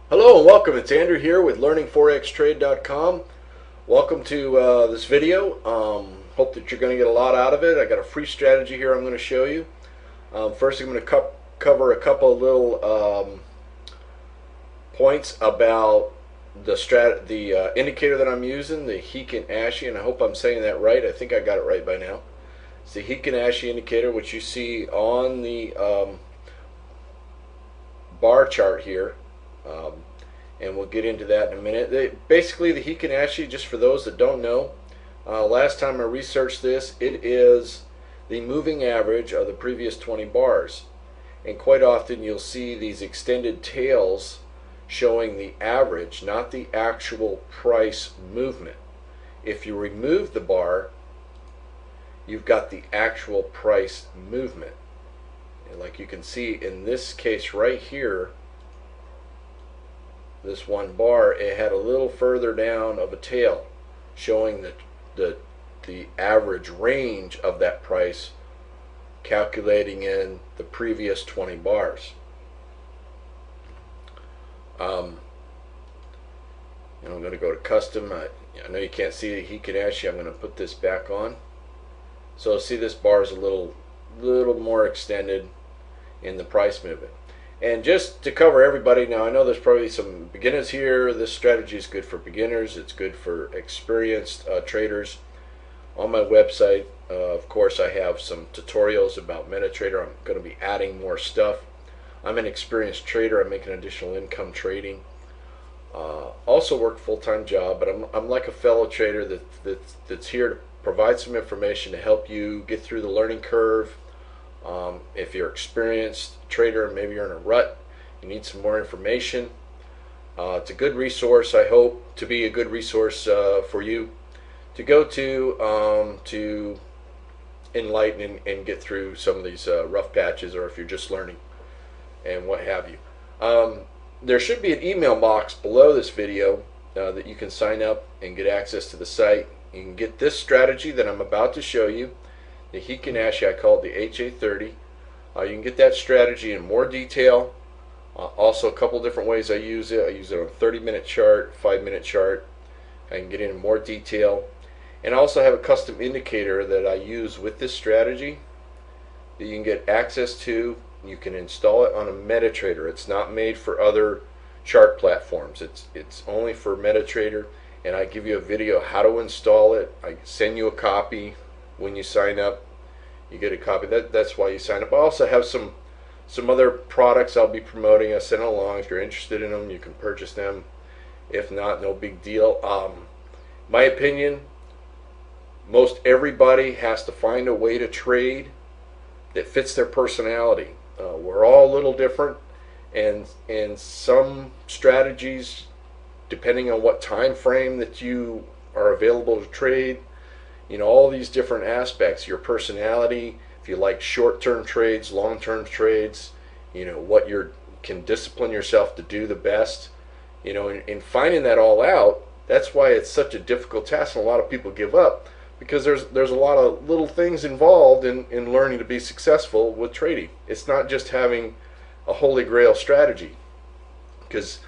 Hello and welcome. It's Andrew here with learningforextrade.com. Welcome to this video. Hope that you're going to get a lot out of it. I got a free strategy here I'm going to show you. First, I'm going to cover a couple of little points about the indicator that I'm using, the Heiken Ashi, and I hope I'm saying that right. I think I got it right by now. It's the Heiken Ashi indicator, which you see on the bar chart here. And we'll get into that in a minute. Basically, the Heiken Ashi, just for those that don't know, last time I researched this, it is the moving average of the previous 20 bars. And quite often you'll see these extended tails showing the average, not the actual price movement. If you remove the bar, you've got the actual price movement. And like you can see in this case right here, this one bar, it had a little further down of a tail showing the average range of that price, calculating in the previous 20 bars. I'm going to go to custom. I know you can't see the Heiken Ashi. I'm going to put this back on. So see, this bar is a little more extended in the price movement. And just to cover everybody, now I know there's probably some beginners here. This strategy is good for beginners. It's good for experienced traders. On my website, of course, I have some tutorials about MetaTrader. I'm going to be adding more stuff. I'm an experienced trader. I make an additional income trading. Also work a full-time job, but I'm like a fellow trader that's here to provide some information to help you get through the learning curve. If you're an experienced trader, maybe you're in a rut, you need some more information, it's a good resource. I hope to be a good resource for you to go to enlighten and get through some of these rough patches, or if you're just learning and what have you. There should be an email box below this video that you can sign up and get access to the site. You can get this strategy that I'm about to show you, the Heiken Ashi. I call it the HA30. You can get that strategy in more detail. Also, a couple different ways I use it. I use it on a 30-minute chart, 5-minute chart. I can get into more detail. And I also have a custom indicator that I use with this strategy that you can get access to. You can install it on a MetaTrader. It's not made for other chart platforms. It's only for MetaTrader. And I give you a video how to install it. I send you a copy when you sign up. You get a copy. That's why you sign up. I also have some other products I'll be promoting. I send along. If you're interested in them, you can purchase them. If not, no big deal. My opinion, most everybody has to find a way to trade that fits their personality. We're all a little different, and some strategies, depending on what time frame that you are available to trade, all these different aspects, your personality, if you like short-term trades, long-term trades, what you can discipline yourself to do the best, in finding that all out. That's why it's such a difficult task, and a lot of people give up, because there's a lot of little things involved in learning to be successful with trading. It's not just having a holy grail strategy, because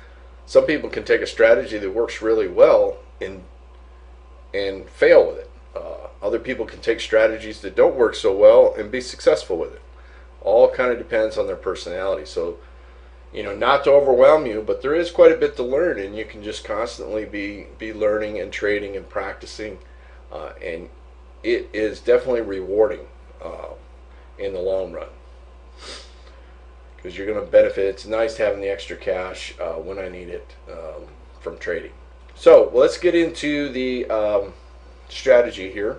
some people can take a strategy that works really well and fail with it. Other people can take strategies that don't work so well and be successful with it. All kind of depends on their personality. So, not to overwhelm you, but there is quite a bit to learn, and you can just constantly be learning and trading and practicing, and it is definitely rewarding in the long run, because you're going to benefit. It's nice having the extra cash when I need it from trading. So let's get into the strategy here.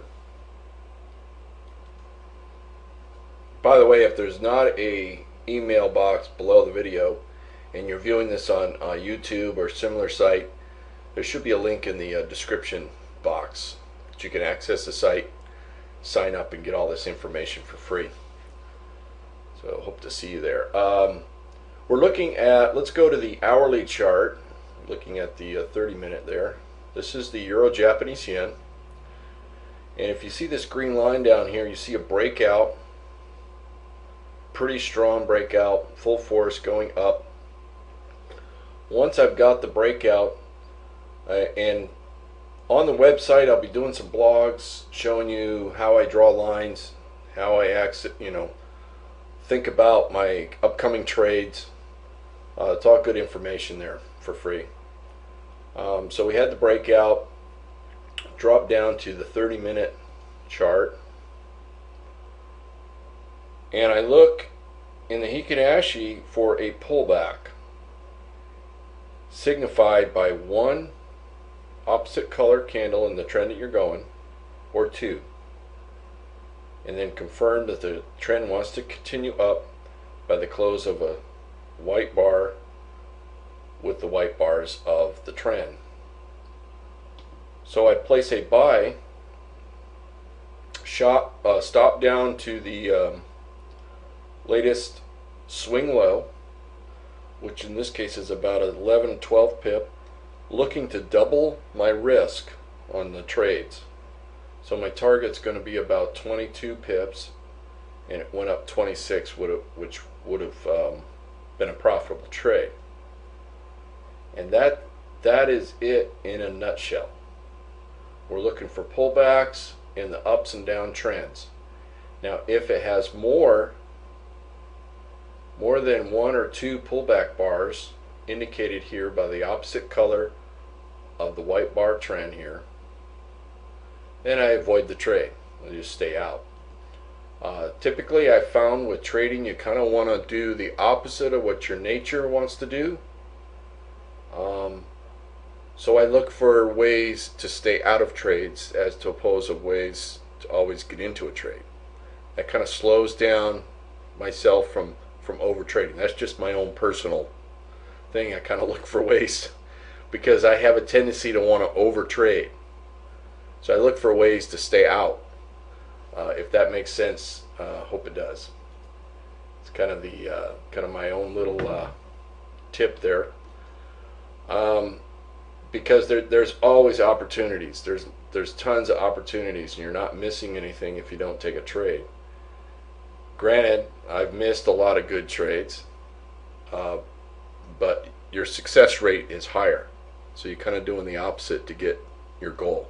By the way, if there's not a email box below the video and you're viewing this on YouTube or similar site, there should be a link in the description box that you can access the site, sign up, and get all this information for free. So hope to see you there. We're looking at, let's go to the hourly chart, looking at the 30-minute there. This is the Euro-Japanese yen. And if you see this green line down here, you see a breakout, pretty strong breakout, full force going up. once I've got the breakout, and on the website I'll be doing some blogs showing you how I draw lines, how I think about my upcoming trades. It's all good information there for free. So we had the breakout, drop down to the 30-minute chart, and I look in the Heiken Ashi for a pullback signified by one opposite color candle in the trend that you're going, or two, and then confirm that the trend wants to continue up by the close of a white bar with the white bars of the trend. So I place a buy, stop down to the latest swing low, which in this case is about 11-12 pip, looking to double my risk on the trades. So my target's going to be about 22 pips, and it went up 26, which would have been a profitable trade. And that is it in a nutshell. We're looking for pullbacks in the ups and down trends. Now, if it has more than one or two pullback bars indicated here by the opposite color of the white bar trend here, then I avoid the trade. I just stay out. Typically, I found with trading, you kind of want to do the opposite of what your nature wants to do. So I look for ways to stay out of trades as to oppose of ways to always get into a trade. That kind of slows down myself from over trading. That's just my own personal thing. I kind of look for ways because I have a tendency to want to over trade. So I look for ways to stay out. If that makes sense, hope it does. It's kind of the kind of my own little tip there. Because there's always opportunities. There's tons of opportunities, and you're not missing anything if you don't take a trade. Granted, I've missed a lot of good trades, but your success rate is higher. So you're kind of doing the opposite to get your goal.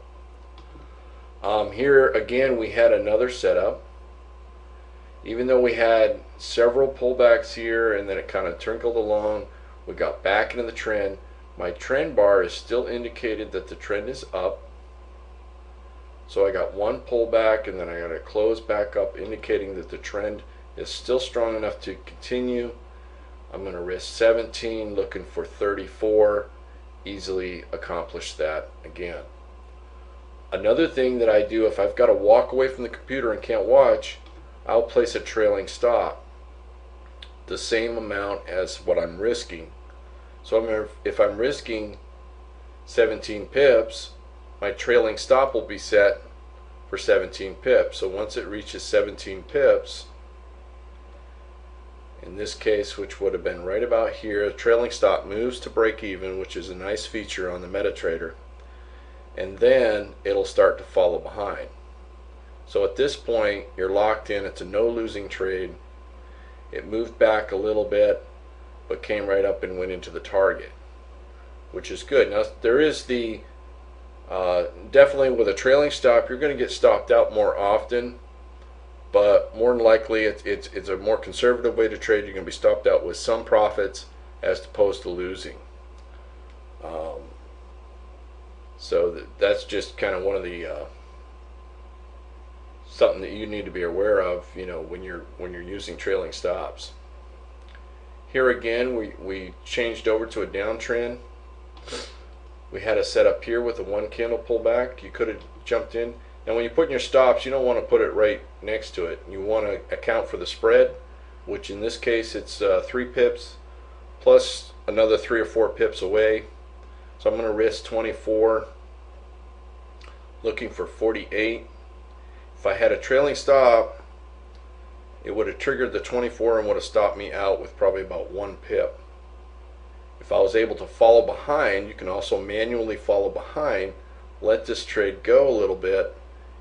Here again, we had another setup. Even though we had several pullbacks here, and then it kind of trickled along, we got back into the trend. My trend bar is still indicated that the trend is up. So I got one pullback, and then I got to close back up, indicating that the trend is still strong enough to continue. I'm going to risk 17, looking for 34. Easily accomplish that again. Another thing that I do, if I've got to walk away from the computer and can't watch, I'll place a trailing stop, the same amount as what I'm risking. So if I'm risking 17 pips, my trailing stop will be set for 17 pips. So once it reaches 17 pips, in this case, which would have been right about here, the trailing stop moves to break even, which is a nice feature on the MetaTrader, and then it'll start to follow behind. So at this point, you're locked in. It's a no losing trade. It moved back a little bit, but came right up and went into the target, which is good. Now there is the definitely with a trailing stop, you're going to get stopped out more often, but more than likely it's a more conservative way to trade. You're going to be stopped out with some profits as opposed to losing. So that's just kind of one of the something that you need to be aware of, when you're using trailing stops. Here again, we changed over to a downtrend. We had a setup here with a one candle pullback. You could have jumped in. And when you put in your stops, you don't want to put it right next to it. You want to account for the spread, which in this case it's 3 pips plus another 3 or 4 pips away. So I'm going to risk 24, looking for 48. If I had a trailing stop, it would have triggered the 24 and would have stopped me out with probably about 1 pip. If I was able to follow behind, you can also manually follow behind, let this trade go a little bit,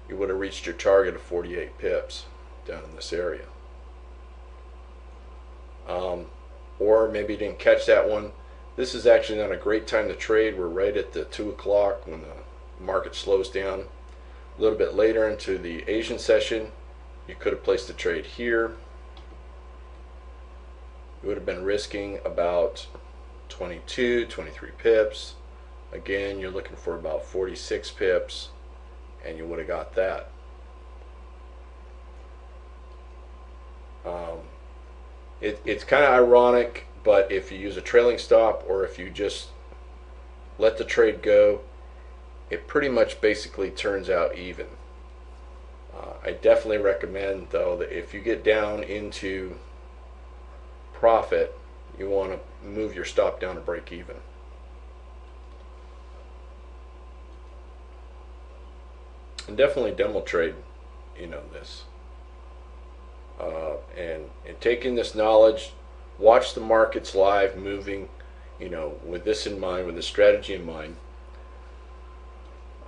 you would have reached your target of 48 pips down in this area. Or maybe you didn't catch that one. This is actually not a great time to trade. We're right at the 2 o'clock when the market slows down. A little bit later into the Asian session, you could have placed a trade here. You would have been risking about 22, 23 pips. Again, you're looking for about 46 pips, and you would have got that. It's kind of ironic, but if you use a trailing stop or if you just let the trade go, it pretty much basically turns out even. I definitely recommend, though, that if you get down into profit, you want to move your stop down to break even. And definitely demo trade, this. And taking this knowledge, watch the markets live moving, with this in mind, with the strategy in mind,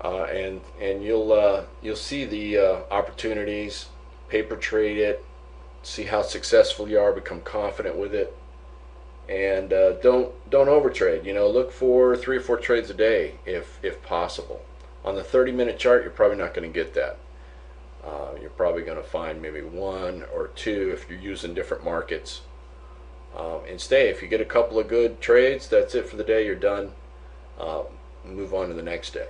and you'll see the opportunities, paper trade it, see how successful you are, become confident with it, and don't overtrade. Look for 3 or 4 trades a day if possible. On the 30-minute chart, you're probably not going to get that. You're probably going to find maybe 1 or 2 if you're using different markets. And stay. If you get a couple of good trades, that's it for the day. You're done. Move on to the next day.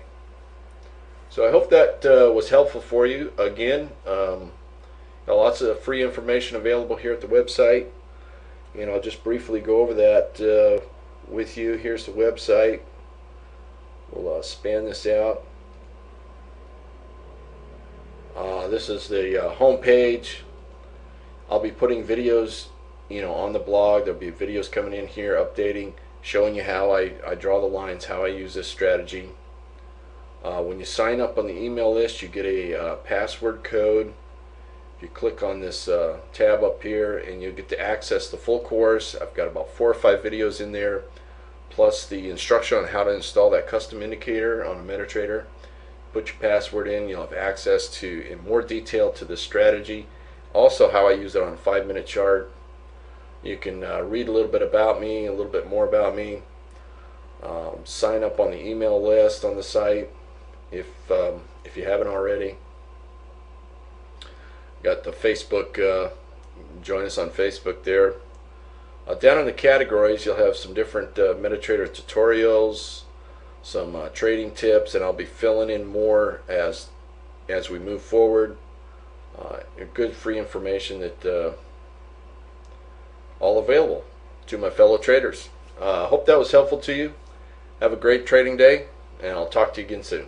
So I hope that was helpful for you. Again, got lots of free information available here at the website. I'll just briefly go over that with you. Here's the website. We'll span this out. This is the home page. I'll be putting videos, on the blog. There'll be videos coming in here, updating, showing you how I draw the lines, how I use this strategy. When you sign up on the email list, you get a password code. If you click on this tab up here, and you'll get to access the full course. I've got about 4 or 5 videos in there, plus the instruction on how to install that custom indicator on a MetaTrader. Put your password in, you'll have access to, in more detail, to this strategy. Also how I use it on a 5-minute chart. You can read a little bit about me, a little bit more about me. Sign up on the email list on the site if you haven't already. Got the Facebook, join us on Facebook there. Down in the categories, you'll have some different MetaTrader tutorials, some trading tips, and I'll be filling in more as we move forward. Good free information that all available to my fellow traders. Hope that was helpful to you. Have a great trading day, and I'll talk to you again soon.